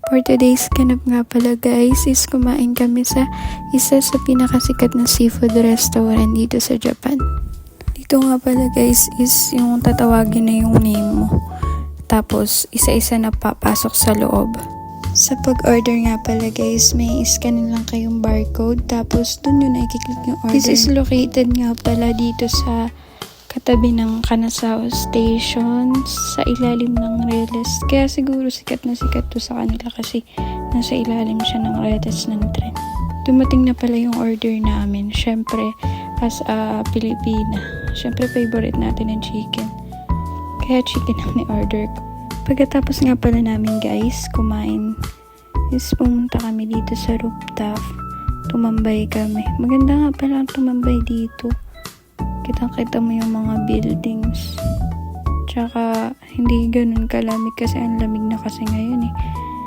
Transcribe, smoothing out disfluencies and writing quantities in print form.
For today's ganap nga pala guys is kumain kami sa isa sa pinakasikat na seafood restaurant dito sa Japan. Dito nga pala guys is yung tatawagin na yung name mo. Tapos isa-isa na papasok sa loob. Sa pag-order nga pala guys, may scan lang kayong barcode. Tapos dun yun na i-click yung order. This is located nga pala dito sa katabi ng Kanazawa Station sa ilalim ng Reles. Kaya siguro sikat na sikat to sa kanila kasi nasa ilalim siya ng Reles ng tren. Dumating na pala yung order namin. Syempre, as a Pilipina, syempre favorite natin ang chicken. Kaya chicken ang ni-order ko. Pagkatapos nga pala namin guys, kumain, is pumunta kami dito sa rooftop. Tumambay kami. Maganda nga pala ang tumambay dito. Kitang-kita mo yung mga buildings. Tsaka, hindi ganun kalamig kasi ang lamig na kasi ngayon eh.